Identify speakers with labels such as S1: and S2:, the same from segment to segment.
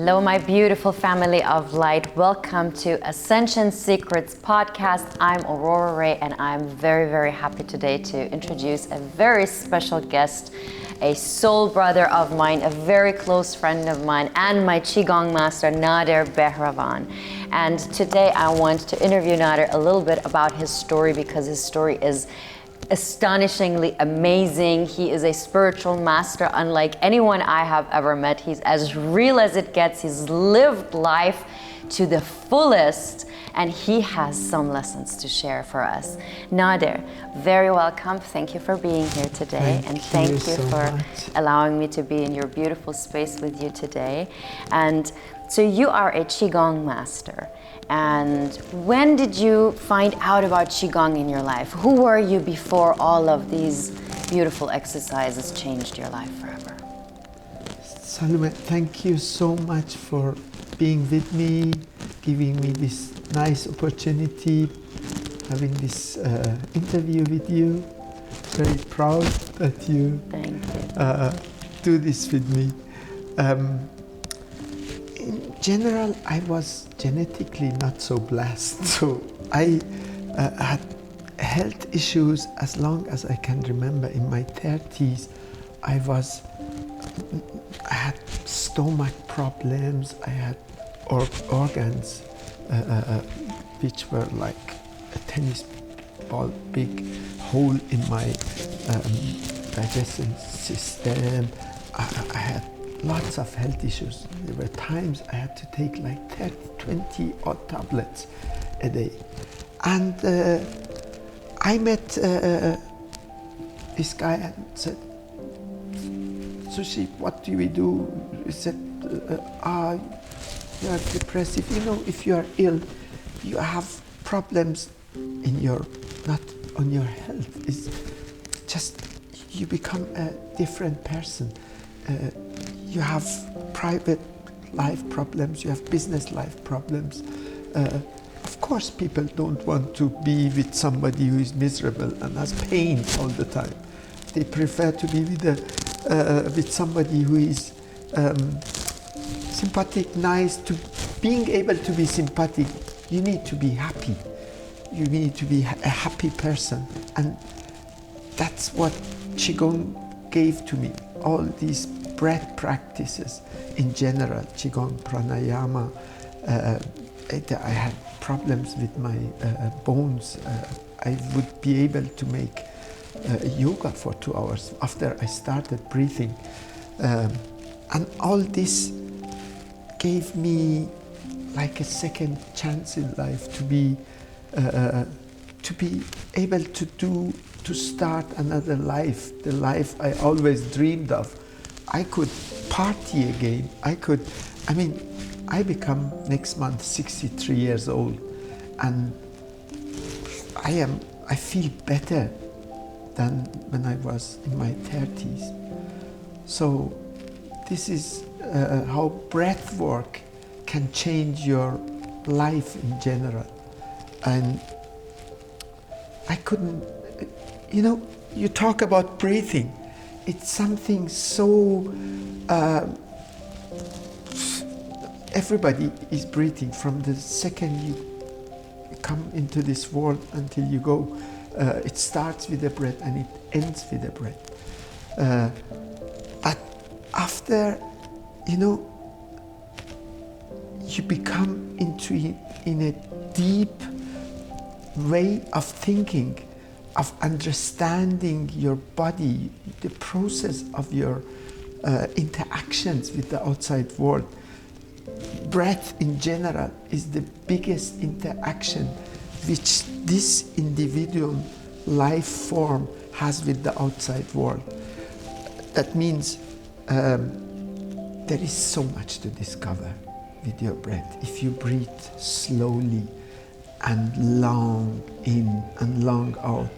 S1: Hello, my beautiful family of light. Welcome to Ascension Secrets Podcast. I'm Aurora Ray, and I'm very, very happy today to introduce a very special guest, a soul brother of mine, a very close friend of mine, and my Qigong master, Nader Behravan. And today I want to interview Nader a little bit about his story, because his story is astonishingly amazing. He is a spiritual master unlike anyone I have ever met. He's as real as it gets. He's lived life to the fullest, and he has some lessons to share for us. Nader, very welcome. Thank you for being here today, and thank you for allowing me to be in your beautiful space with you today. And so you are a Qigong master. And when did you find out about Qigong in your life? Who were you before all of these beautiful exercises changed your life forever?
S2: Salome, thank you so much for being with me, giving me this nice opportunity, having this interview with you. Very proud that you do this with me. In general, I was genetically not so blessed, so I had health issues as long as I can remember. In my 30s, I had stomach problems, I had organs which were like a tennis ball big hole in my digestive system. I had lots of health issues. There were times I had to take like 20 odd tablets a day. And I met this guy and said, Sushi, what do we do? He said, you are depressive. You know, if you are ill, you have problems in not on your health. It's just, you become a different person. You have private life problems, you have business life problems. Of course, people don't want to be with somebody who is miserable and has pain all the time. They prefer to be with somebody who is sympathetic, nice. Being able to be sympathetic, you need to be happy. You need to be a happy person. And that's what Qigong gave to me. All these breath practices in general, Qigong, pranayama. I had problems with my bones. I would be able to make yoga for 2 hours after I started breathing. And all this gave me like a second chance in life to be able to start another life, the life I always dreamed of. I could party again. I become next month 63 years old, and I feel better than when I was in my 30s. So this is how breathwork can change your life in general. And I couldn't, you talk about breathing. It's something so, everybody is breathing from the second you come into this world until you go. It starts with a breath and it ends with a breath. But after, you become in a deep way of thinking, of understanding your body, the process of your interactions with the outside world. Breath in general is the biggest interaction which this individual life form has with the outside world. That means there is so much to discover with your breath. If you breathe slowly and long in and long out,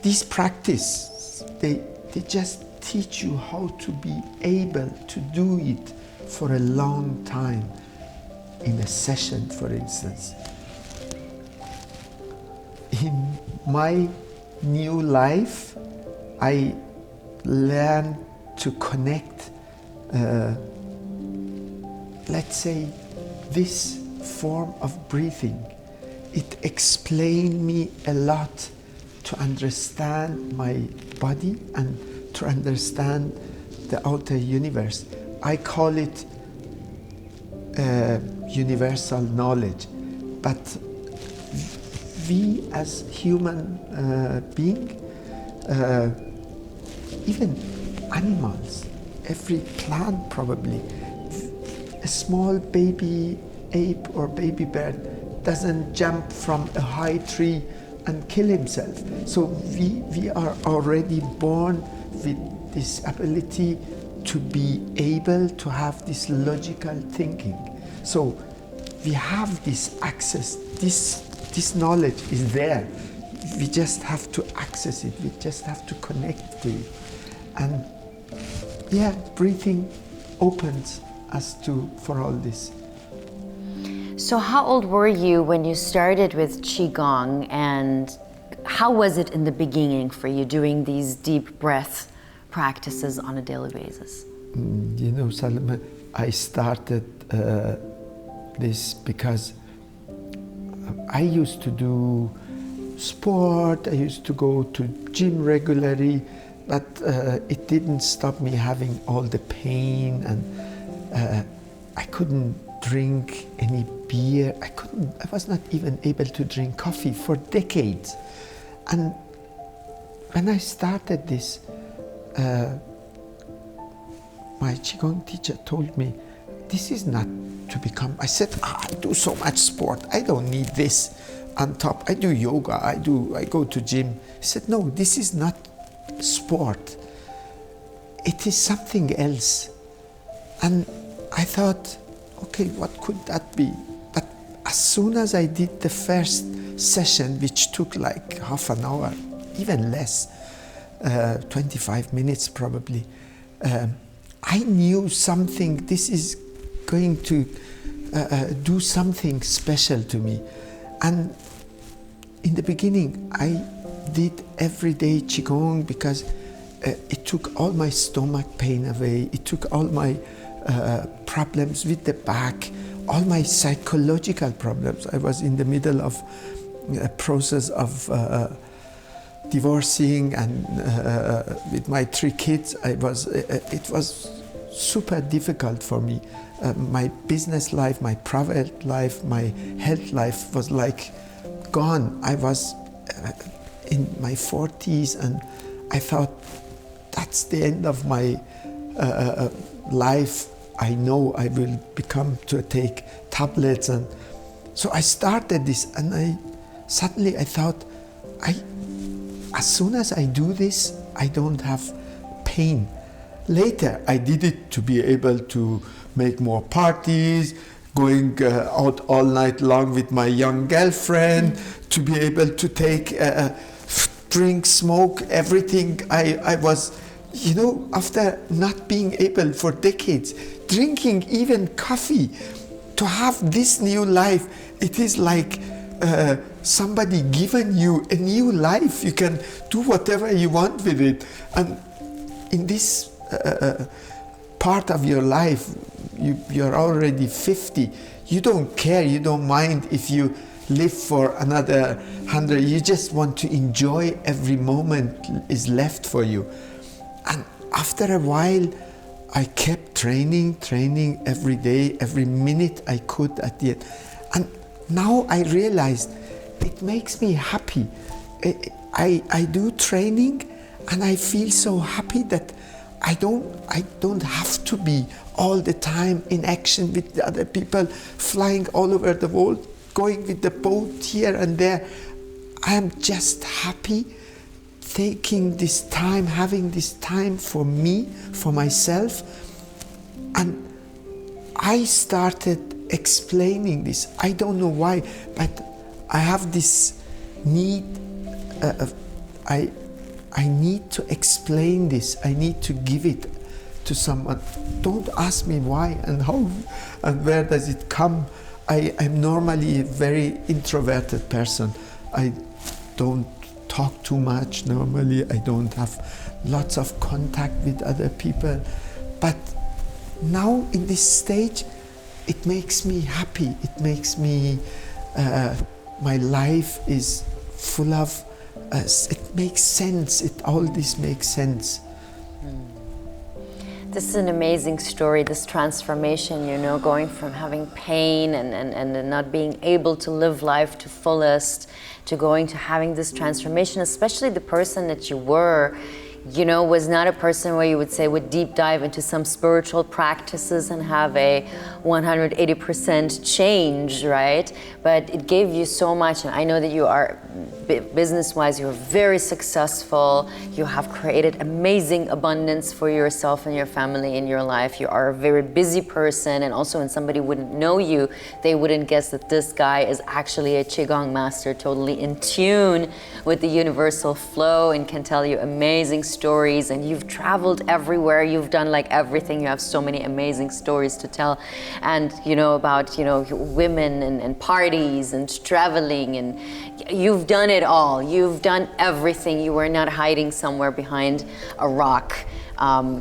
S2: these practices, they just teach you how to be able to do it for a long time in a session, for instance. In my new life, I learned to connect let's say, this form of breathing, it explained me a lot to understand my body and to understand the outer universe. I call it universal knowledge, but we as human being, even animals, every plant probably, a small baby ape or baby bird doesn't jump from a high tree and kill himself. So we are already born with this ability to be able to have this logical thinking. So we have this access, this knowledge is there. We just have to access it, we just have to connect to it. And yeah, breathing opens us for all this.
S1: So how old were you when you started with Qigong, and how was it in the beginning for you doing these deep breath practices on a daily basis?
S2: You know, Salma, I started this because I used to do sport, I used to go to gym regularly, but it didn't stop me having all the pain, and I couldn't drink any beer. I was not even able to drink coffee for decades. And when I started this, my Qigong teacher told me, this is not to become, I said, I do so much sport, I don't need this on top. I do yoga, I go to gym. He said, no, this is not sport. It is something else. And I thought, okay, what could that be? But as soon as I did the first session, which took like half an hour, even less, 25 minutes probably, I knew something, this is going to do something special to me. And in the beginning, I did everyday Qigong because it took all my stomach pain away, it took all my problems with the back, all my psychological problems. I was in the middle of a process of divorcing, and with my 3 kids, it was super difficult for me. My business life, my private life, my health life was like gone. I was in my 40s, and I thought, that's the end of my life. I know I will become to take tablets. And so I started this, and suddenly I thought, as soon as I do this, I don't have pain. Later, I did it to be able to make more parties, going out all night long with my young girlfriend, to be able to take, drink, smoke, everything. I was, you know, after not being able for decades, drinking even coffee, to have this new life, it is like somebody given you a new life. You can do whatever you want with it. And in this part of your life, you're already 50. You don't care, you don't mind if you live for another 100. You just want to enjoy every moment is left for you. And after a while, I kept training every day, every minute I could at the end. And now I realized it makes me happy. I do training, and I feel so happy that I don't have to be all the time in action with the other people, flying all over the world, going with the boat here and there. I am just happy taking this time, having this time for me, for myself. And I started explaining this. I don't know why, but I have this need, I need to explain this. I need to give it to someone. Don't ask me why and how and where does it come. I'm normally a very introverted person. I don't talk too much normally. I don't have lots of contact with other people. But now in this stage, it makes me happy. It makes me, my life is full of, it makes sense. All this makes sense.
S1: This is an amazing story, this transformation, going from having pain and not being able to live life to fullest, to going to having this transformation, especially the person that you were, was not a person where you would say would deep dive into some spiritual practices and have a 180% change, right? But it gave you so much, and I know that you are, business-wise, you're very successful. You have created amazing abundance for yourself and your family in your life. You are a very busy person, and also when somebody wouldn't know you, they wouldn't guess that this guy is actually a Qigong master, totally in tune with the universal flow and can tell you amazing stories. And you've traveled everywhere. You've done like everything. You have so many amazing stories to tell, and about women and parties and traveling, and you've done it all. You've done everything. You were not hiding somewhere behind a rock,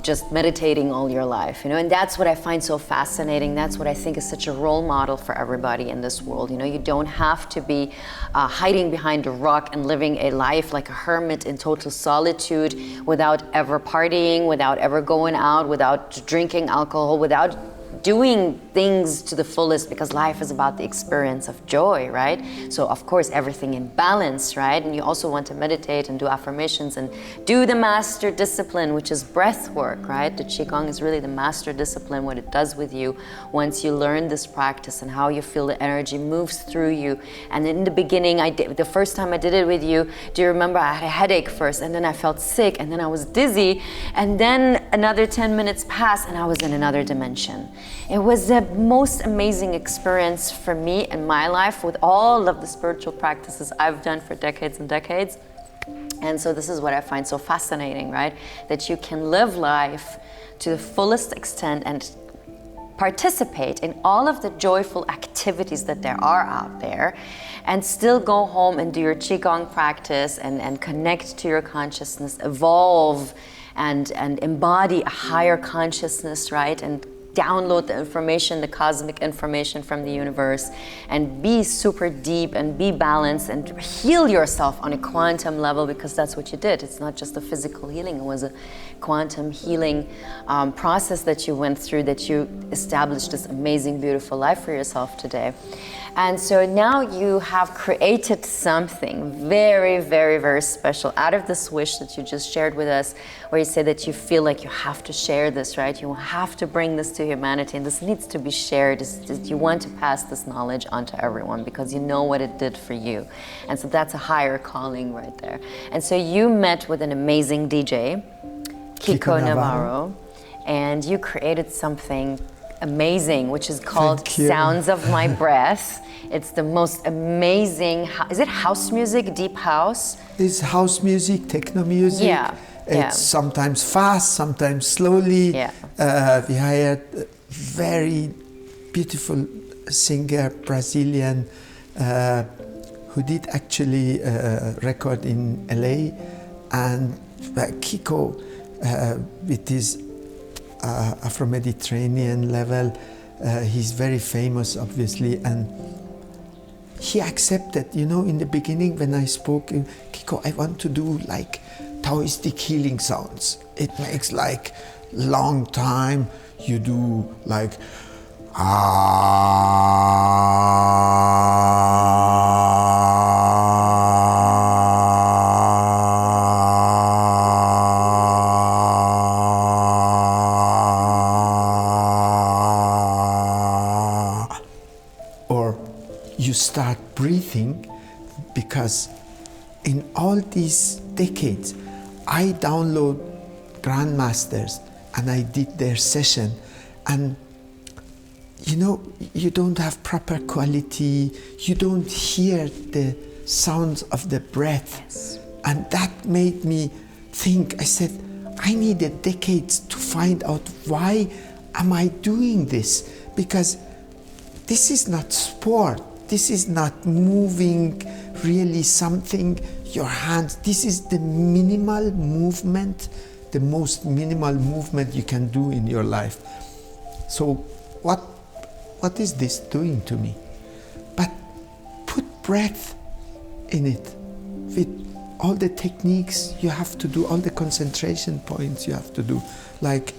S1: just meditating all your life, and that's what I find so fascinating. That's what I think is such a role model for everybody in this world. You don't have to be hiding behind a rock and living a life like a hermit in total solitude, without ever partying, without ever going out, without drinking alcohol, without doing things to the fullest, because life is about the experience of joy, right? So of course everything in balance, right? And you also want to meditate and do affirmations and do the master discipline, which is breath work, right? The Qigong is really the master discipline, what it does with you once you learn this practice and how you feel the energy moves through you. And in the beginning, the first time I did it with you, do you remember I had a headache first, and then I felt sick, and then I was dizzy, and then another 10 minutes passed and I was in another dimension. It was the most amazing experience for me in my life with all of the spiritual practices I've done for decades and decades. And so this is what I find so fascinating, right? That you can live life to the fullest extent and participate in all of the joyful activities that there are out there, and still go home and do your Qigong practice and connect to your consciousness, evolve and embody a higher consciousness, right? And download the information, the cosmic information from the universe, and be super deep and be balanced and heal yourself on a quantum level, because that's what you did. It's not just a physical healing, it was a quantum healing process that you went through, that you established this amazing, beautiful life for yourself today. And so now you have created something very, very, very special out of this wish that you just shared with us, where you say that you feel like you have to share this, right? You have to bring this to humanity, and this needs to be shared. You want to pass this knowledge on to everyone because you know what it did for you. And so that's a higher calling right there. And so you met with an amazing DJ, Kiko Navarro, and you created something amazing, which is called Sounds of My Breath. It's the most amazing, is it house music, deep house?
S2: It's house music, techno music.
S1: Yeah.
S2: It's sometimes fast, sometimes slowly.
S1: Yeah.
S2: We hired a very beautiful singer, Brazilian, who did actually record in LA. And Kiko, with his Afro-Mediterranean level, he's very famous, obviously, and he accepted, in the beginning when I spoke, Kiko, I want to do like Taoistic healing sounds. It makes like long time, you do like you start breathing, because in all these decades, I download grandmasters and I did their session, and you don't have proper quality, you don't hear the sounds of the breath.
S1: Yes.
S2: And that made me think, I said, I needed decades to find out why am I doing this, because this is not sport. This is not moving really something, your hands. This is the minimal movement, the most minimal movement you can do in your life. So what what is this doing to me? But put breath in it with all the techniques you have to do, all the concentration points you have to do, like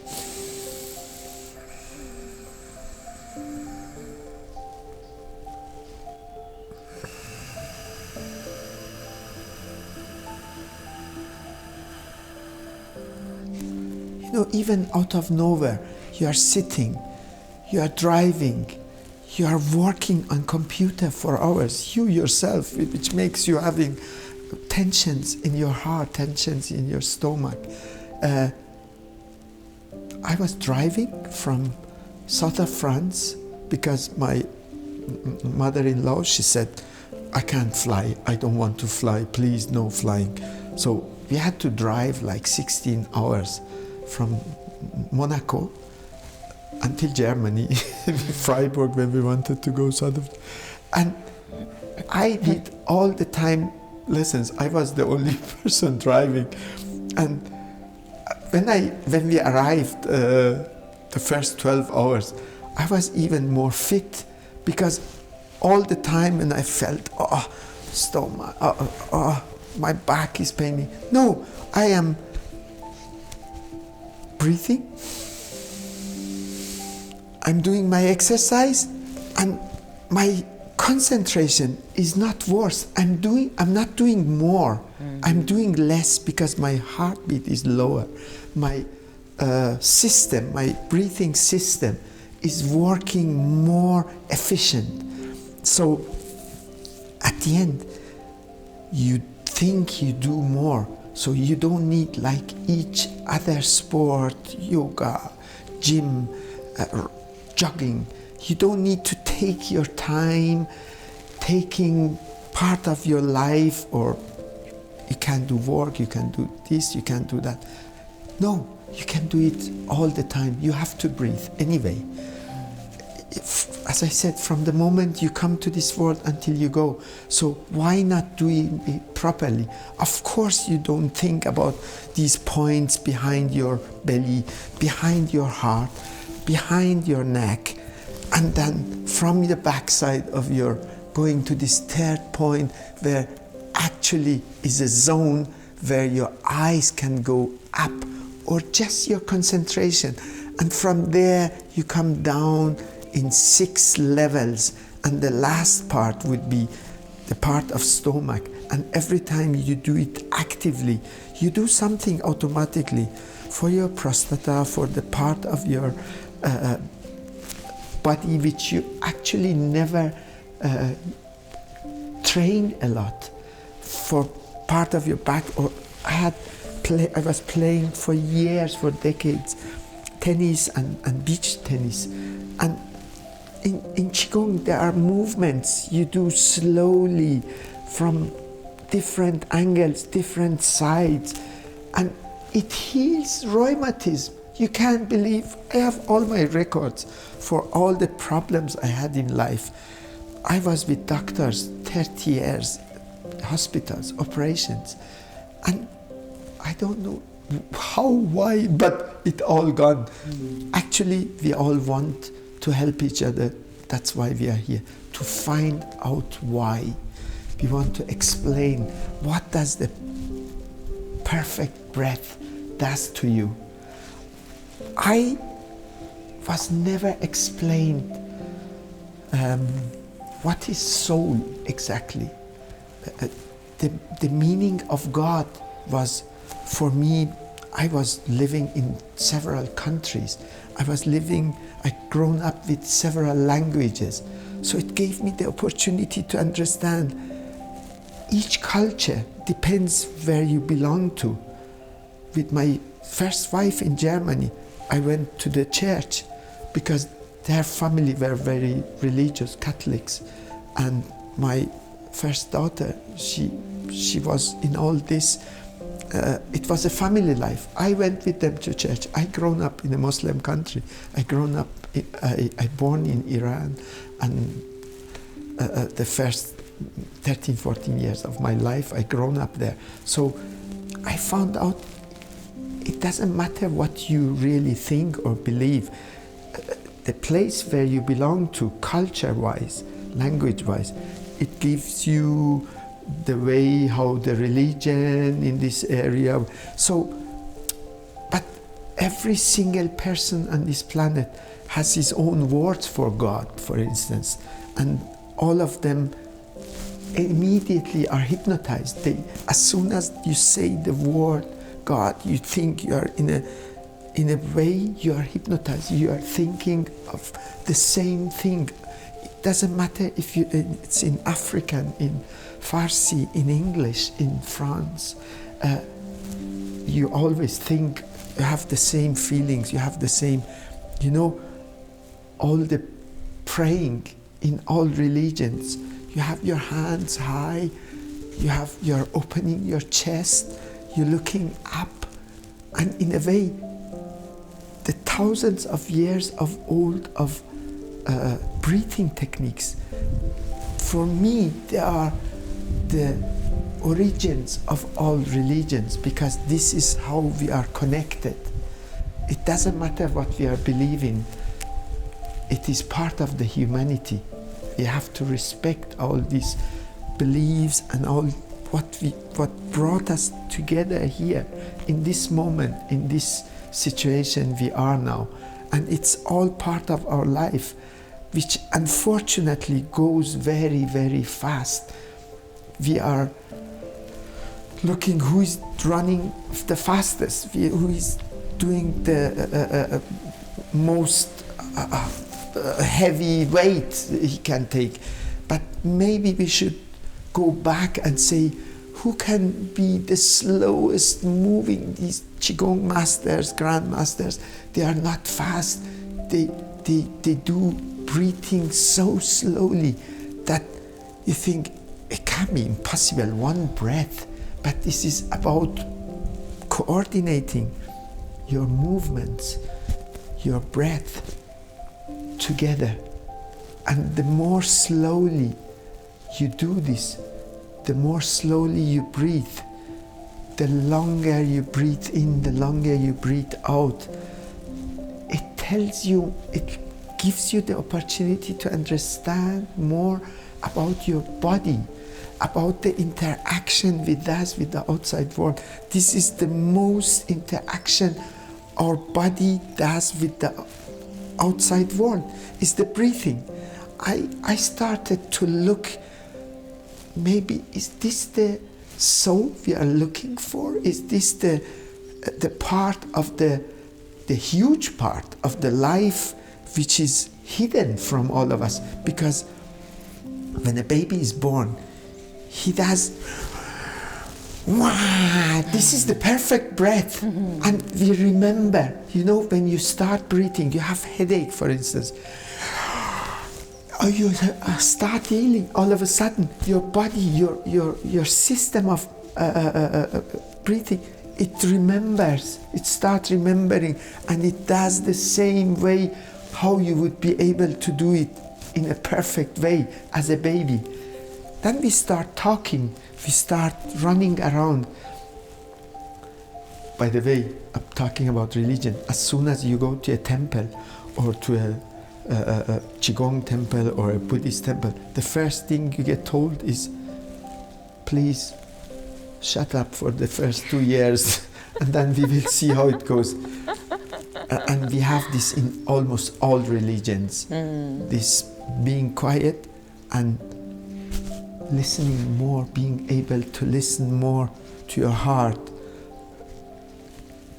S2: even out of nowhere, you are sitting, you are driving, you are working on computer for hours, you yourself, which makes you having tensions in your heart, tensions in your stomach. I was driving from south of France because my mother-in-law, she said, I can't fly, I don't want to fly, please no flying. So we had to drive like 16 hours from Monaco until Germany, Freiburg, when we wanted to go south of. And I did all the time lessons. I was the only person driving. And when we arrived, the first 12 hours, I was even more fit because all the time, and I felt, stomach, my back is paining. No, I am breathing, I'm doing my exercise, and my concentration is not worse. I'm not doing more. I'm doing less because my heartbeat is lower. My system, my breathing system is working more efficient. So at the end, you think you do more. So you don't need like each other sport, yoga, gym, jogging. You don't need to take your time, taking part of your life, or you can do work, you can do this, you can do that. No, you can do it all the time. You have to breathe anyway. As I said, from the moment you come to this world until you go. So why not doing it properly? Of course you don't think about these points behind your belly, behind your heart, behind your neck, and then from the backside of your going to this third point where actually is a zone where your eyes can go up, or just your concentration. And from there you come down in 6 levels, and the last part would be the part of stomach. And every time you do it actively, you do something automatically for your prostata, for the part of your body which you actually never train a lot, for part of your back. Or I was playing for years, for decades, tennis and beach tennis. And in Qigong, there are movements you do slowly from different angles, different sides, and it heals rheumatism. You can't believe, I have all my records for all the problems I had in life. I was with doctors 30 years, hospitals, operations, and I don't know how, why, but it all gone. Actually, we all want to help each other. That's why we are here, to find out why. We want to explain what does the perfect breath does to you. I was never explained what is soul exactly. The meaning of God was, for me, I was living in several countries. I grown up with several languages. So it gave me the opportunity to understand each culture depends where you belong to. With my first wife in Germany, I went to the church because their family were very religious, Catholics. And my first daughter, she was in all this. It was a family life. I went with them to church. I grown up in a Muslim country. I born in Iran, and the first 13, 14 years of my life, I grown up there. So I found out it doesn't matter what you really think or believe. a place where you belong to, culture-wise, language-wise. It gives you the way how the religion in this area. So, but every single person on this planet has his own words for God, for instance, and all of them immediately are hypnotized. As soon as you say the word God, you think you are in a way you are hypnotized. You are thinking of the same thing. It doesn't matter if it's in African, in Farsi, in English, in France. You always think you have the same feelings. You have the same, all the praying in all religions. You have your hands high. You're opening your chest. You're looking up, and in a way, the thousands of years of breathing techniques, for me, they are the origins of all religions, because this is how we are connected. It doesn't matter what we are believing. It is part of the humanity. We have to respect all these beliefs and all what brought us together here in this moment, in this situation we are now. And it's all part of our life, which unfortunately goes very, very fast. We are looking who is running the fastest, who is doing the most heavy weight he can take. But maybe we should go back and say, who can be the slowest moving? These Qigong masters, grandmasters, they are not fast. They do breathing so slowly that you think it can be impossible, one breath. But this is about coordinating your movements, your breath together. And the more slowly you do this, the more slowly you breathe, the longer you breathe in, the longer you breathe out. It tells you, it gives you the opportunity to understand more about your body, about the interaction with us, with the outside world. This is the most interaction our body does with the outside world, is the breathing. I started to look, maybe is this the soul we are looking for? Is this the part of the huge part of the life which is hidden from all of us? Because when a baby is born, he does, wow, this is the perfect breath. Mm-hmm. And we remember, when you start breathing, you have headache, for instance, or you start healing, all of a sudden, your body, your system of breathing, it remembers, it starts remembering, and it does the same way how you would be able to do it in a perfect way as a baby. Then we start talking, we start running around. By the way, I'm talking about religion. As soon as you go to a temple or to a Qigong temple or a Buddhist temple, the first thing you get told is, please shut up for the first 2 years and then we will see how it goes. And we have this in almost all religions, this being quiet and listening more, being able to listen more to your heart,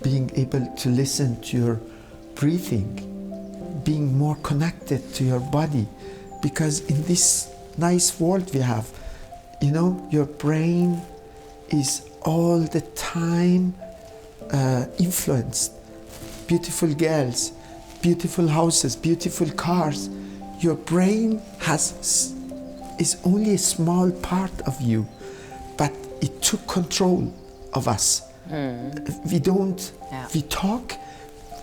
S2: being able to listen to your breathing, being more connected to your body. Because in this nice world we have, your brain is all the time influenced. Beautiful girls, beautiful houses, beautiful cars. Your brain is only a small part of you, but it took control of us. We talk,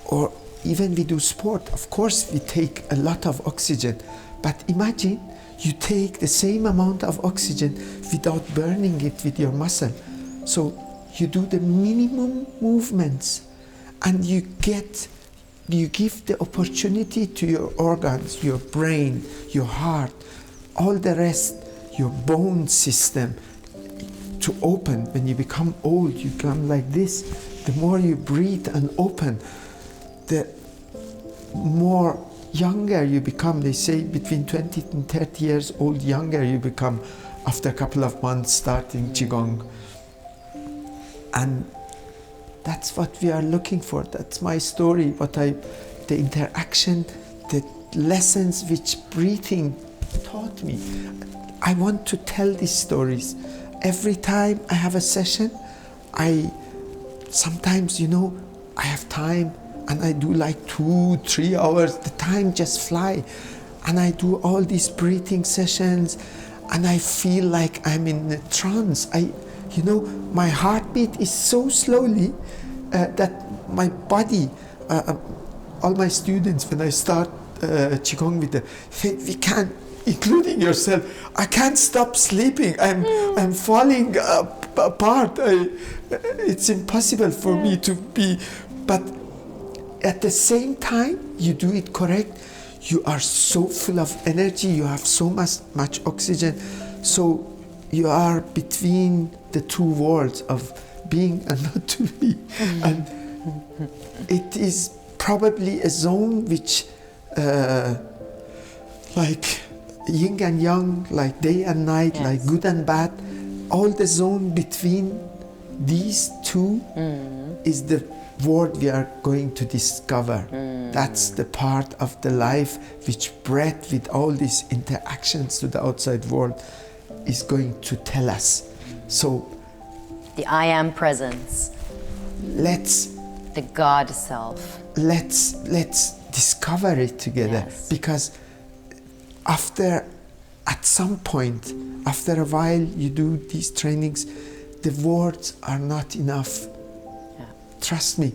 S2: or even we do sport. Of course, we take a lot of oxygen, but imagine you take the same amount of oxygen without burning it with your muscle. So you do the minimum movements and you get you give the opportunity to your organs, your brain, your heart, all the rest, your bone system to open. When you become old, you become like this. The more you breathe and open, the more younger you become. They say between 20 and 30 years old, younger you become after a couple of months starting Qigong. And that's what we are looking for. That's my story, the interaction, the lessons which breathing taught me. I want to tell these stories. Every time I have a session, sometimes, I have time and I do like 2-3 hours. The time just fly. And I do all these breathing sessions and I feel like I'm in a trance. My heartbeat is so slowly that my body, all my students, when I start Qigong with them, we can't, including yourself, I can't stop sleeping. I'm falling apart. It's impossible for me to be, but at the same time, you do it correct. You are so full of energy. You have so much oxygen. So you are between the two worlds of being and not to be. And it is probably a zone which, like yin and yang, like day and night, yes, like good and bad, all the zone between these two is the world we are going to discover. That's the part of the life which breath with all these interactions to the outside world is going to tell us. So
S1: the I am presence. The God self.
S2: Let's discover it together. Yes. Because at some point, after a while you do these trainings, the words are not enough. Yeah. Trust me,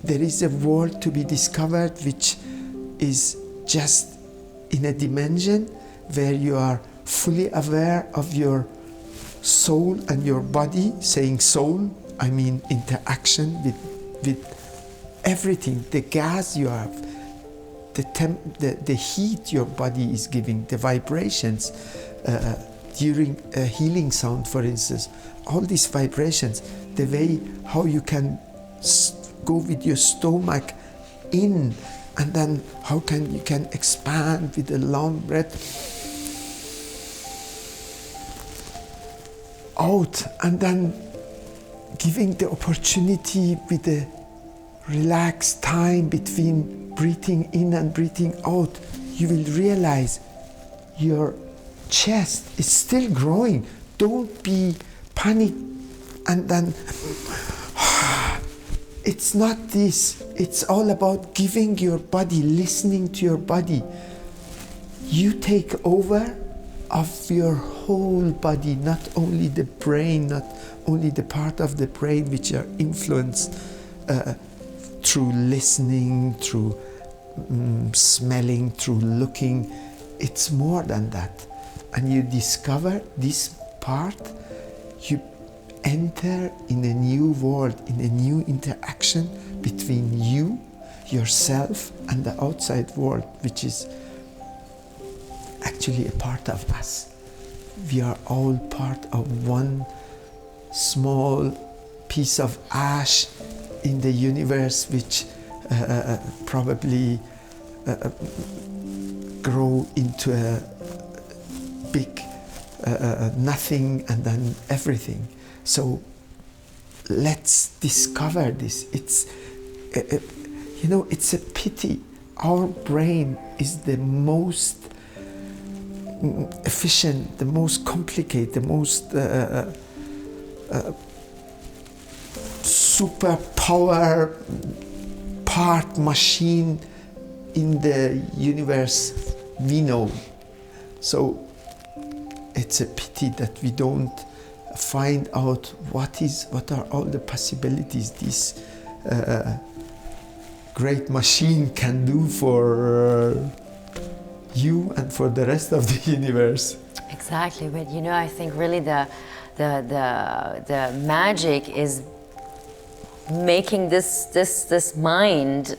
S2: there is a world to be discovered which is just in a dimension where you are fully aware of your soul and your body. Saying soul, I mean interaction with everything, the gas you have, the heat your body is giving, the vibrations during a healing sound, for instance, all these vibrations, the way how you can go with your stomach in, and then how you can expand with a long breath out, and then giving the opportunity with the relaxed time between breathing in and breathing out, you will realize your chest is still growing. Don't be panicked. And then it's not this. It's all about giving your body, listening to your body. You take over of your whole body, not only the brain, not only the part of the brain which are influenced through listening, through smelling, through looking. It's more than that. And you discover this part, you enter in a new world, in a new interaction between you, yourself, and the outside world, which is actually a part of us. We are all part of one small piece of ash in the universe, which probably grow into a big nothing and then everything. So let's discover this. It's it's a pity. Our brain is the most efficient, the most complicated, the most superpower part machine in the universe we know. So it's a pity that we don't find out what are all the possibilities this great machine can do for you and for the rest of the universe.
S1: Exactly, but I think really the magic is making this mind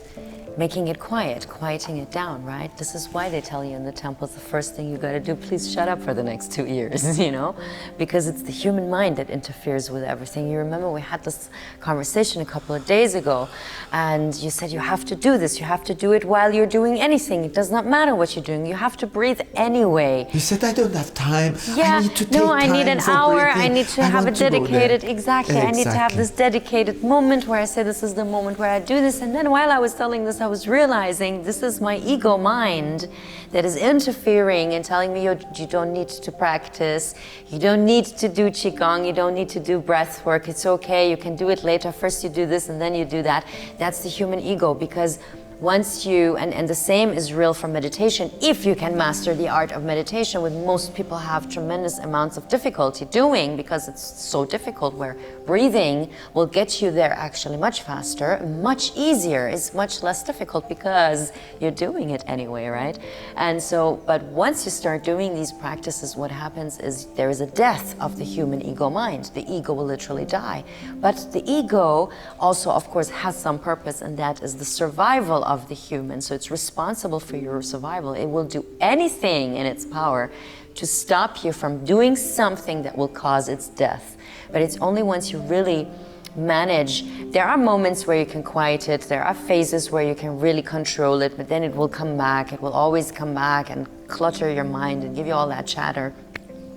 S1: making it quiet, quieting it down, right? This is why they tell you in the temples, the first thing you got to do, please shut up for the next 2 years, you know? Because it's the human mind that interferes with everything. You remember we had this conversation a couple of days ago, and you said you have to do this, you have to do it while you're doing anything. It does not matter what you're doing, you have to breathe anyway.
S2: You said I don't have time.
S1: Yeah,
S2: I need to take
S1: no, I need
S2: time
S1: an
S2: for
S1: hour,
S2: breathing.
S1: I need to have a
S2: want to go
S1: dedicated,
S2: there.
S1: exactly, I need to have this dedicated moment where I say this is the moment where I do this, and then while I was telling this, I was realizing this is my ego mind that is interfering and telling me you don't need to practice, you don't need to do Qigong, you don't need to do breath work, it's okay, you can do it later, first you do this and then you do that. That's the human ego, because once you, and the same is real for meditation, if you can master the art of meditation, which most people have tremendous amounts of difficulty doing because it's so difficult, where breathing will get you there actually much faster, much easier, it's much less difficult because you're doing it anyway, right? And so, but once you start doing these practices, what happens is there is a death of the human ego mind. The ego will literally die. But the ego also, of course, has some purpose, and that is the survival of the human. So it's responsible for your survival. It will do anything in its power to stop you from doing something that will cause its death. But it's only once you really manage. There are moments where you can quiet it, there are phases where you can really control it, but then it will come back. It will always come back and clutter your mind and give you all that chatter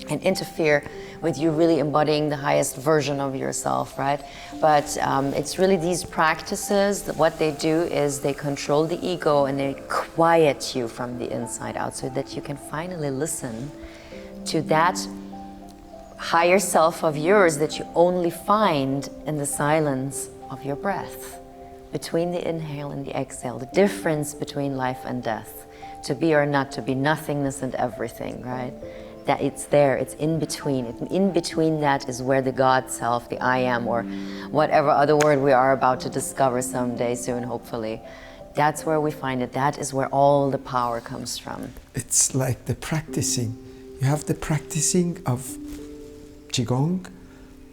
S1: and interfere with you really embodying the highest version of yourself, right? But it's really these practices, that what they do is they control the ego and they quiet you from the inside out so that you can finally listen to that higher self of yours that you only find in the silence of your breath, between the inhale and the exhale, the difference between life and death, to be or not to be, nothingness and everything, right? That it's there, it's in between. In between that is where the God self, the I am, or whatever other word we are about to discover someday soon, hopefully. That's where we find it. That is where all the power comes from.
S2: It's like the practicing. You have the practicing of Qigong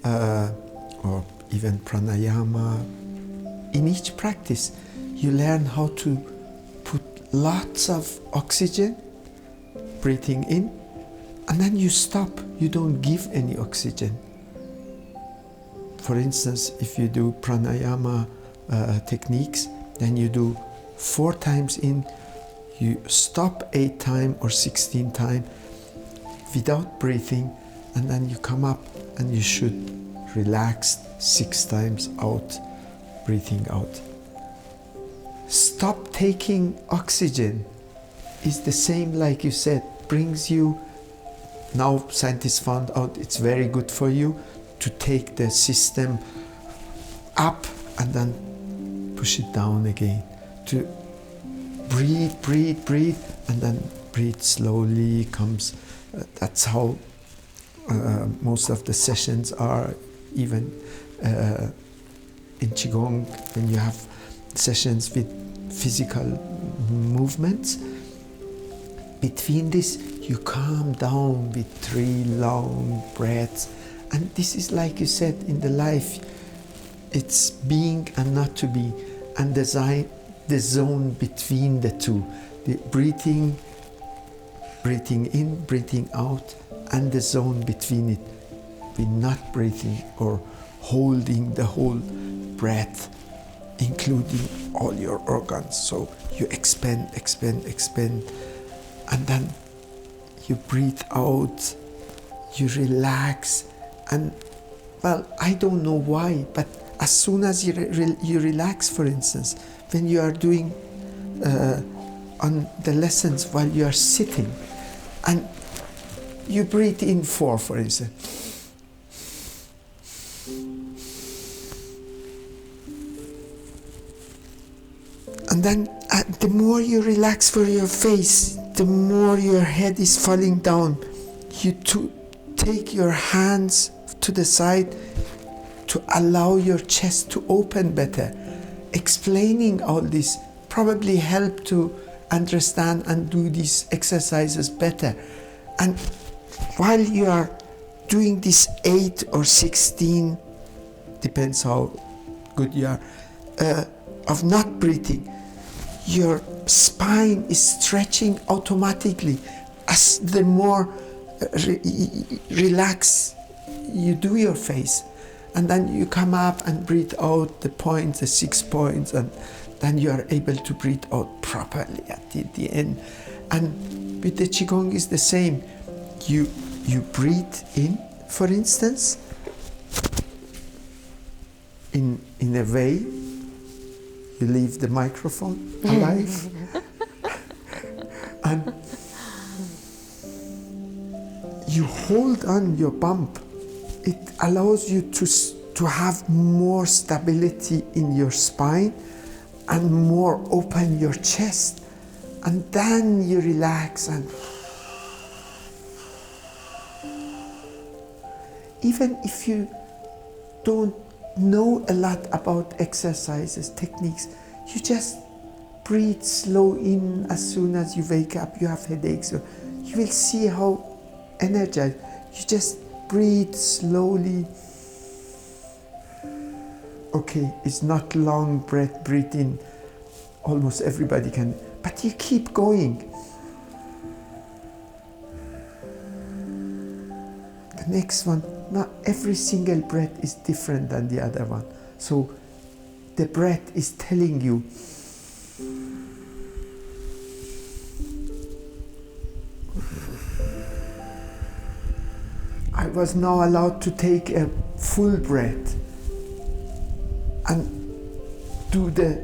S2: or even pranayama. In each practice, you learn how to put lots of oxygen, breathing in, and then you stop. You don't give any oxygen. For instance, if you do pranayama techniques, then you do 4 times in, you stop 8 times or 16 times without breathing, and then you come up and you should relax 6 times out, breathing out. Stop taking oxygen is the same, like you said, brings you. Now scientists found out it's very good for you to take the system up and then push it down again. To breathe, breathe, breathe, and then breathe slowly comes. That's how most of the sessions are, even in Qigong, when you have sessions with physical movements. Between this, you calm down with 3 long breaths. And this is, like you said, in the life, it's being and not to be, and the zone between the two, the breathing in, breathing out, and the zone between it, with not breathing or holding the whole breath, including all your organs. So you expand, expand, expand, and then you breathe out, you relax, and well, I don't know why, but as soon as you relax, for instance, when you are doing on the lessons while you are sitting, and you breathe in 4, for instance, and then the more you relax for your face, the more your head is falling down. You take your hands to the side to allow your chest to open better. Explaining all this probably help to understand and do these exercises better. And while you are doing this 8 or 16, depends how good you are, of not breathing, your spine is stretching automatically as the more relax you do your face. And then you come up and breathe out the points, the 6 points, and then you are able to breathe out properly at the end. And with the Qigong is the same. You breathe in, for instance, in a way, you leave the microphone alive, and you hold on your bump. It allows you to have more stability in your spine and more open your chest. And then you relax, and even if you don't know a lot about exercises, techniques, you just breathe slow in. As soon as you wake up, you have headaches, so you will see how energized. You just breathe slowly. Okay, it's not long breath, breathe in. Almost everybody can, but you keep going. The next one, not every single breath is different than the other one. So the breath is telling you, I was now allowed to take a full breath and do the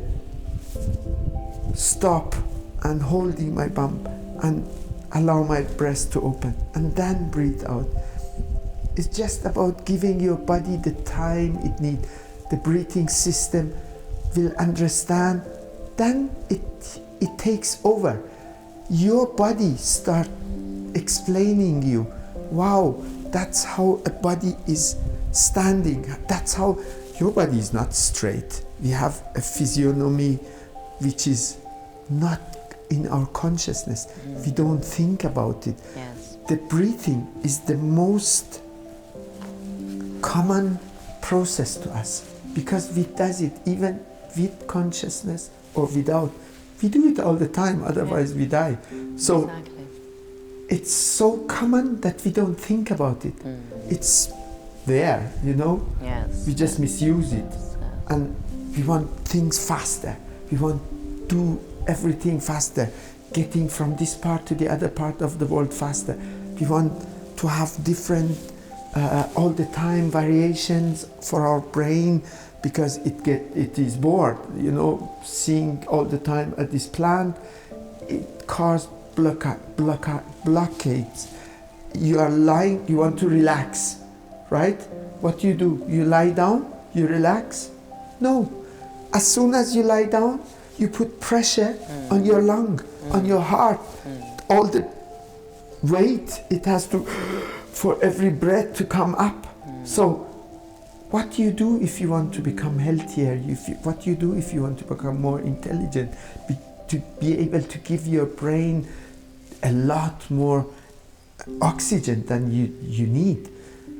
S2: stop and holding my bump and allow my breast to open and then breathe out. It's just about giving your body the time it needs. The breathing system will understand, then it takes over. Your body start explaining you, wow, that's how a body is standing. That's how your body is not straight. We have a physiognomy which is not in our consciousness. We don't think about it.
S1: Yes.
S2: The breathing is the most common process to us because we does it even with consciousness or without. We do it all the time, otherwise we die. So
S1: exactly.
S2: It's so common that we don't think about it. It's there, you know?
S1: Yes.
S2: We just misuse it. And we want things faster. We want to do everything faster, getting from this part to the other part of the world faster. We want to have different, all the time variations for our brain because it is bored, you know, seeing all the time at this plant, it causes blockades. You are lying, you want to relax, right? What do? You lie down, you relax? No. As soon as you lie down, you put pressure on your lung, on your heart. All the weight it has to, for every breath to come up. So, what do you do if you want to become healthier? What do you do if you want to become more intelligent? To be able to give your brain a lot more oxygen than you need,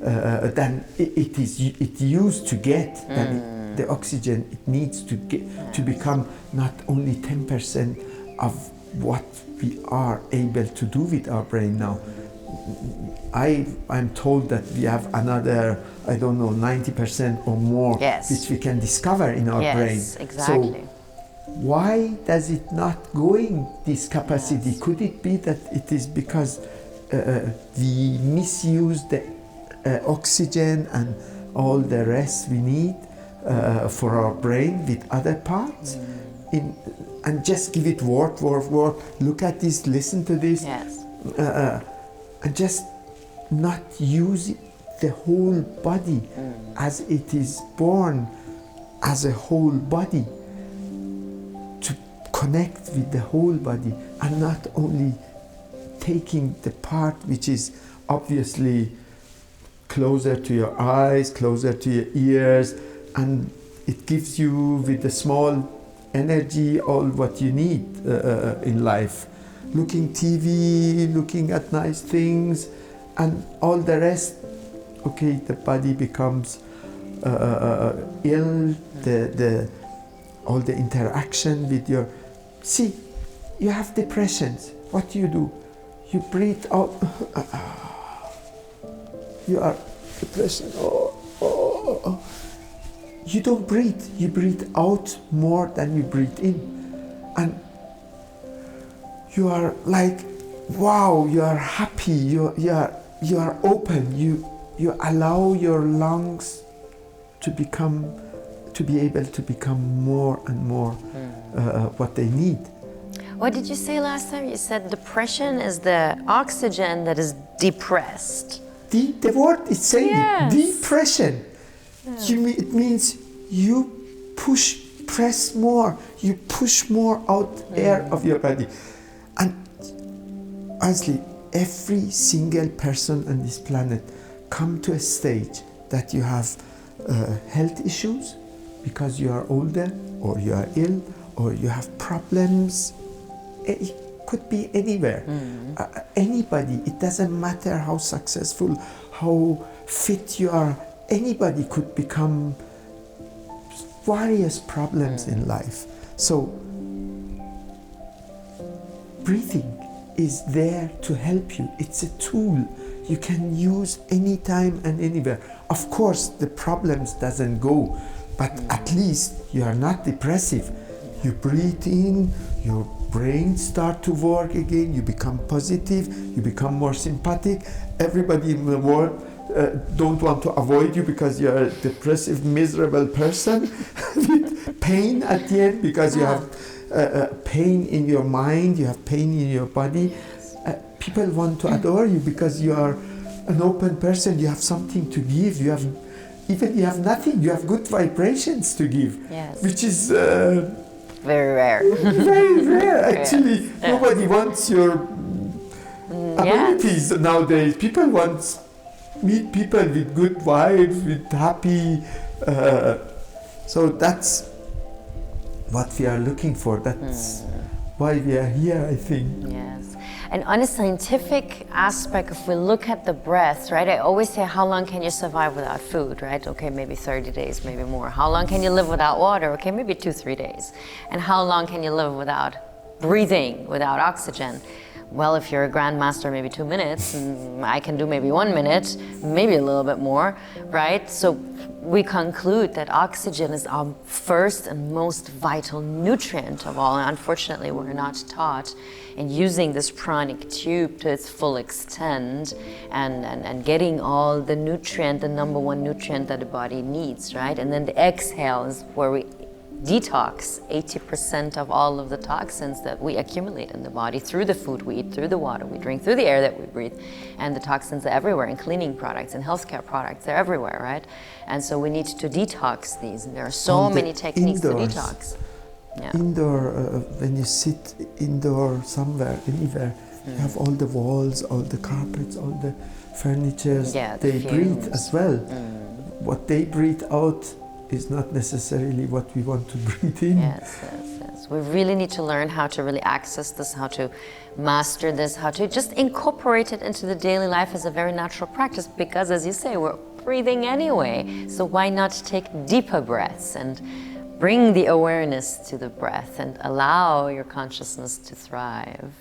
S2: than it used to get, than the oxygen it needs to get to become not only 10% of what we are able to do with our brain now. I'm told that we have another, 90% or more, which we can discover in our brain.
S1: Yes, exactly.
S2: So why does it not going this capacity?
S1: Yes.
S2: Could it be that it is because we misuse the oxygen and all the rest we need for our brain with other parts? And just give it word. Look at this, listen to this.
S1: Yes.
S2: And just not use the whole body as it is born as a whole body, to connect with the whole body and not only taking the part which is obviously closer to your eyes, closer to your ears, and it gives you with the small energy all what you need in life. Looking TV, looking at nice things, and all the rest, okay, the body becomes ill, all the interaction with your see, you have depressions. What do? You breathe out. You are depression. You don't breathe. You breathe out more than you breathe in, and you are like, wow. You are happy. You are open. You allow your lungs to be able to become more and more what they need.
S1: What did you say last time? You said depression is the oxygen that is depressed.
S2: The word is saying
S1: Yes.
S2: depression.
S1: Yes.
S2: It means you press more, you push more out air of your body. And honestly, every single person on this planet come to a stage that you have health issues because you are older, or you are ill, or you have problems. It could be anywhere. Anybody, it doesn't matter how successful, how fit you are, anybody could become various problems in life. So breathing is there to help you. It's a tool you can use anytime and anywhere. Of course, the problems doesn't go, but at least you are not depressive. You breathe in, your brain start to work again, you become positive, you become more sympathetic. Everybody in the world don't want to avoid you because you're a depressive, miserable person with pain at the end, because you have pain in your mind, you have pain in your body. People want to adore you because you are an open person, you have something to give, you have nothing, you have good vibrations to give, which is
S1: very rare.
S2: Very rare, actually.
S1: Yes.
S2: Nobody wants your abilities nowadays. People meet people with good vibes, with happy. So that's what we are looking for. That's why we are here, I think.
S1: Yes. And on a scientific aspect, if we look at the breath, right, I always say, how long can you survive without food, right? Okay, maybe 30 days, maybe more. How long can you live without water? Okay, maybe 2-3 days. And how long can you live without breathing, without oxygen? Well, if you're a grandmaster, maybe 2 minutes, and I can do maybe 1 minute, maybe a little bit more, right? So we conclude that oxygen is our first and most vital nutrient of all. And unfortunately, we're not taught in using this pranic tube to its full extent and getting all the nutrient, the number one nutrient that the body needs, right? And then the exhale is where we detox 80% of all of the toxins that we accumulate in the body through the food we eat, through the water we drink, through the air that we breathe. And the toxins are everywhere in cleaning products and healthcare products. They're everywhere, right? And so we need to detox these. And there are so many techniques to detox. Yeah.
S2: Indoor, when you sit indoor somewhere, anywhere, you have all the walls, all the carpets, all the furniture. They breathe as well. What they breathe out is not necessarily what we want to breathe in.
S1: Yes. We really need to learn how to really access this, how to master this, how to just incorporate it into the daily life as a very natural practice, because as you say, we're breathing anyway. So why not take deeper breaths and bring the awareness to the breath and allow your consciousness to thrive?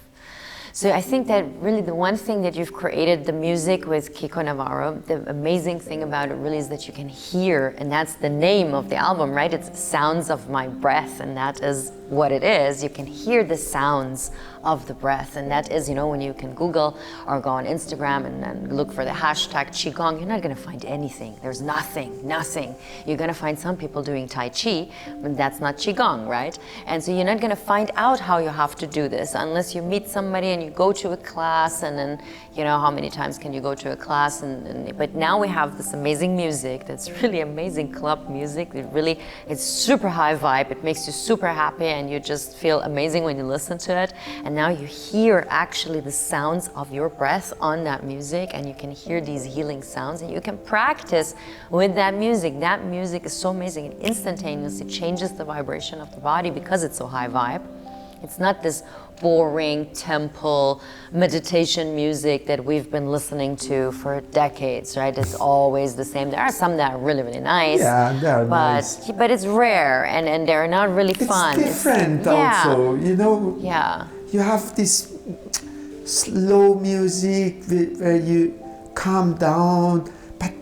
S1: So I think that really the one thing that you've created, the music with Kiko Navarro, the amazing thing about it really is that you can hear, and that's the name of the album, right? It's Sounds of My Breath, and that is what it is. You can hear the sounds of the breath, and that is, when you can Google or go on Instagram and look for the hashtag Qigong, you're not going to find anything. There's nothing. You're going to find some people doing Tai Chi, but that's not Qigong, right? And so you're not going to find out how you have to do this unless you meet somebody and you go to a class, and then, how many times can you go to a class? But now we have this amazing music that's really amazing club music. It's super high vibe. It makes you super happy, and you just feel amazing when you listen to it. And now you hear actually the sounds of your breath on that music, and you can hear these healing sounds, and you can practice with that music. That music is so amazing. It instantaneously changes the vibration of the body because it's so high vibe. It's not this boring temple meditation music that we've been listening to for decades, right? It's always the same. There are some that are really, really nice.
S2: Yeah, they are nice.
S1: But it's rare and they're not really fun.
S2: It's different also, you know.
S1: Yeah.
S2: You have this slow music where you calm down, but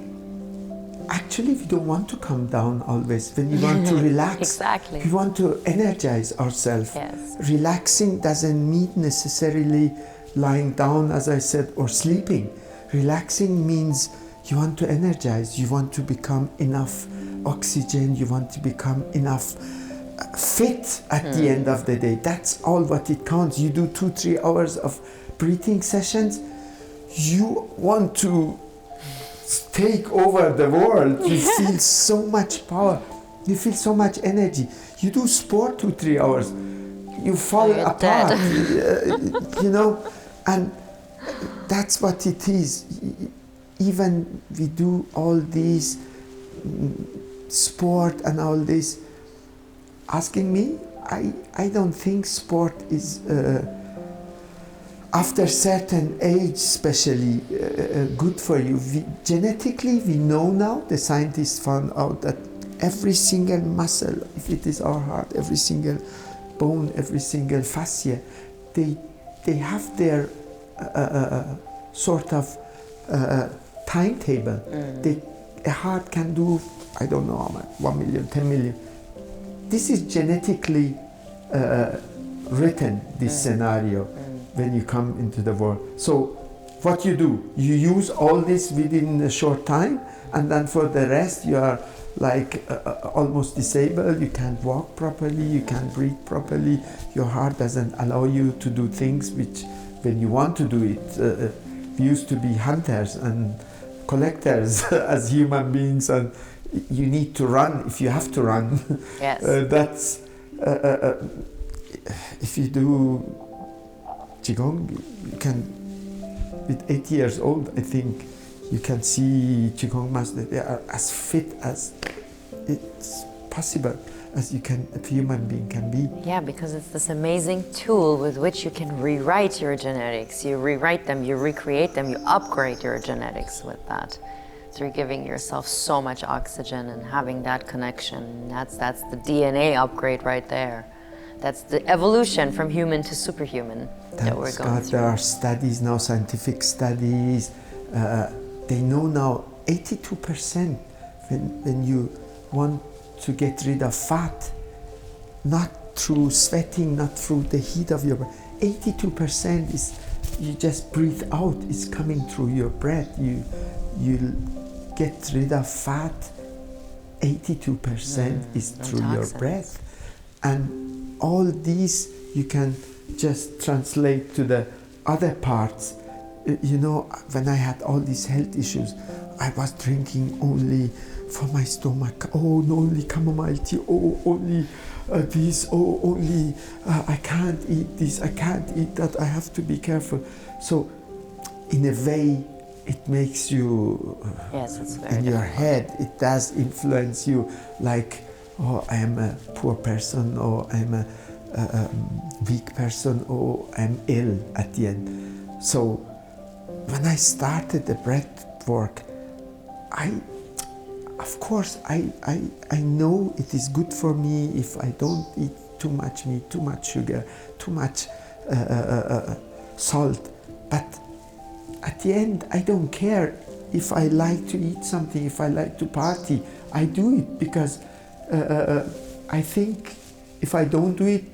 S2: actually we don't want to calm down always. When you want to relax,
S1: Exactly.
S2: we want to energize ourselves.
S1: Yes.
S2: Relaxing doesn't mean necessarily lying down, as I said, or sleeping. Relaxing means you want to energize, you want to become enough oxygen, you want to become enough fit at the end of the day. That's all what it counts. You do 2-3 hours of breathing sessions, you want to take over the world. You feel so much power, you feel so much energy. You do sport 2-3 hours, you fall apart. You know, and that's what it is. Even we do all these sport and all this, asking me, I don't think sport is after certain age especially good for you. Genetically we know now, the scientists found out that every single muscle, if it is our heart, every single bone, every single fascia, they have their sort of timetable. A heart can do, I don't know how much, 1 million, 10 million. This is genetically written, this scenario, when you come into the world. So what you do, you use all this within a short time, and then for the rest you are like almost disabled. You can't walk properly, you can't breathe properly, your heart doesn't allow you to do things which when you want to do it. We used to be hunters and collectors as human beings, and you need to run if you have to run.
S1: Yes.
S2: That's if you do Qigong, you can, with 8 years old, I think, you can see Qigong masters, they are as fit as it's possible, as you can, a human being can be.
S1: Yeah, because it's this amazing tool with which you can rewrite your genetics. You rewrite them, you recreate them, you upgrade your genetics with that. Through giving yourself so much oxygen and having that connection. That's the DNA upgrade right there. That's the evolution from human to superhuman that we're going through.
S2: There are studies now, scientific studies. They know now 82% when you want to get rid of fat, not through sweating, not through the heat of your body. 82% is you just breathe out. It's coming through your breath. You get rid of fat. 82% is through your breath, and all these you can just translate to the other parts. You know, when I had all these health issues, I was drinking only for my stomach. Oh, only chamomile tea. Oh, only this. Oh, only I can't eat this. I can't eat that. I have to be careful. So, in a way, it makes you,
S1: yes, it's very
S2: in your head, it does influence you, like, oh, I am a poor person, or I'm a weak person, or I'm ill at the end. So when I started the breath work, of course, I know it is good for me if I don't eat too much meat, too much sugar, too much salt, but at the end, I don't care if I like to eat something, if I like to party. I do it because I think if I don't do it,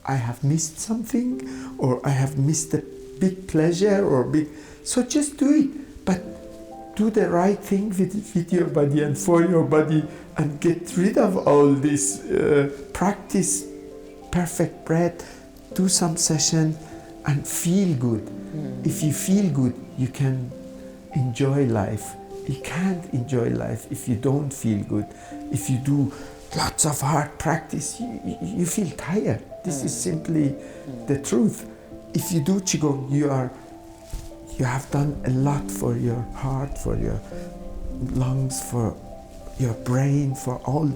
S2: I have missed something, or I have missed a big pleasure, or big. So just do it, but do the right thing with your body and for your body, and get rid of all this. Practice perfect breath, do some session, and feel good. If you feel good, you can enjoy life. You can't enjoy life if you don't feel good. If you do lots of hard practice, you feel tired. This is simply the truth. If you do Qigong, you have done a lot for your heart, for your lungs, for your brain, for all,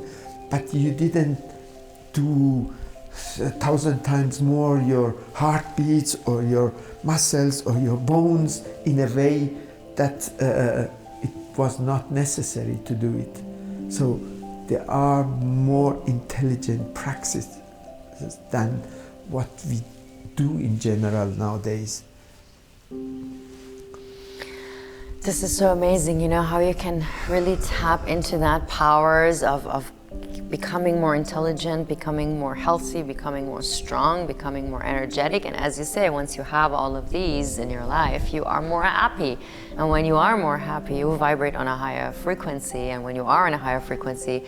S2: but you didn't do 1,000 times more your heartbeats or your muscles or your bones in a way that it was not necessary to do it. So there are more intelligent practices than what we do in general nowadays.
S1: This is so amazing, you know, how you can really tap into that powers of becoming more intelligent, becoming more healthy, becoming more strong, becoming more energetic. And as you say, once you have all of these in your life, you are more happy. And when you are more happy, you vibrate on a higher frequency. And when you are in a higher frequency,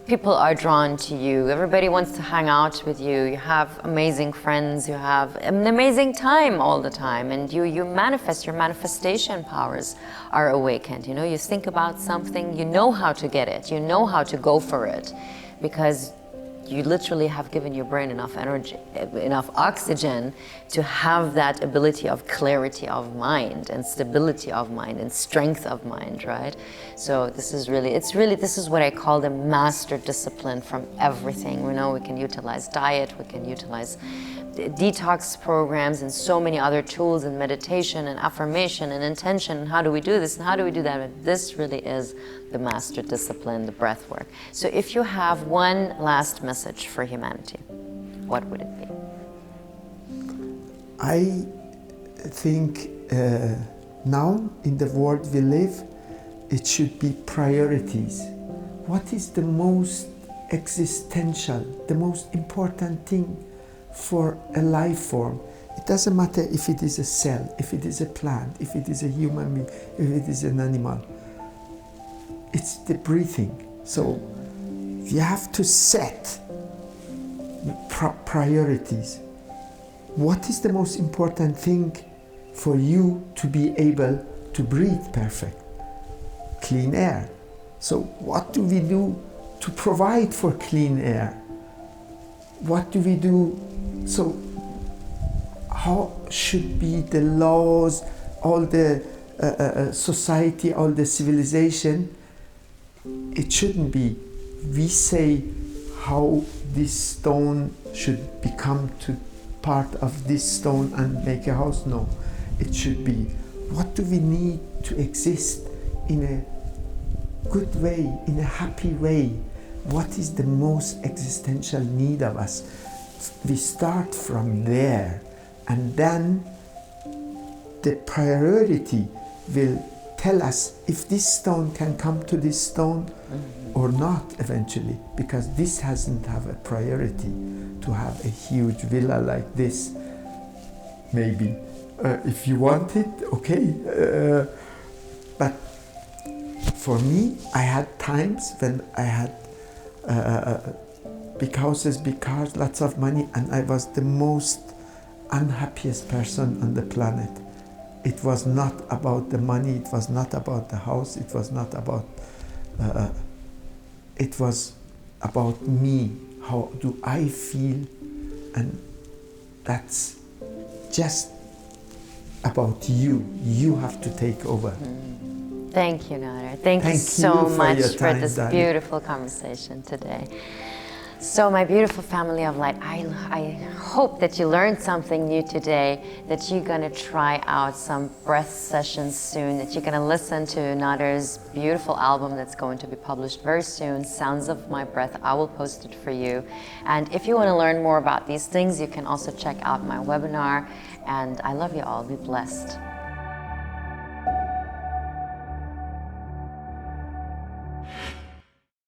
S1: people are drawn to you. Everybody wants to hang out with you. You have amazing friends. You have an amazing time all the time. And you manifest, your manifestation powers are awakened. You know, you think about something, you know how to get it. You know how to go for it because you literally have given your brain enough energy, enough oxygen to have that ability of clarity of mind and stability of mind and strength of mind, right? So this is really, this is what I call the master discipline from everything. We know we can utilize diet, we can utilize detox programs and so many other tools and meditation and affirmation and intention. And how do we do this and how do we do that? But this really is the master discipline, the breath work. So if you have one last message for humanity, what would it be?
S2: I think now in the world we live, it should be priorities. What is the most existential, the most important thing for a life form? It doesn't matter if it is a cell, if it is a plant, if it is a human being, if it is an animal. It's the breathing. So you have to set priorities. What is the most important thing for you to be able to breathe perfect? Clean air. So what do we do to provide for clean air? What do we do? So how should be the laws, all the society, all the civilization? It shouldn't be we say how this stone should become to part of this stone and make a house. No, it should be what do we need to exist in a good way, in a happy way. What is the most existential need of us? We start from there, and then the priority will tell us if this stone can come to this stone or not eventually, because this hasn't have a priority to have a huge villa like this. Maybe if you want it, okay, but for me, I had times when I had big houses, big cars, lots of money, and I was the most unhappiest person on the planet. It was not about the money, it was not about the house, it was not about, it was about me. How do I feel? And that's just about you. You have to take over.
S1: Thank you, Nader. Thank you so much for this
S2: darling.
S1: beautiful conversation today. So my beautiful family of light, I hope that you learned something new today, that you're gonna try out some breath sessions soon, that you're gonna listen to Nader's beautiful album that's going to be published very soon, Sounds of My Breath. I will post it for you. And if you wanna learn more about these things, you can also check out my webinar. And I love you all. Be blessed.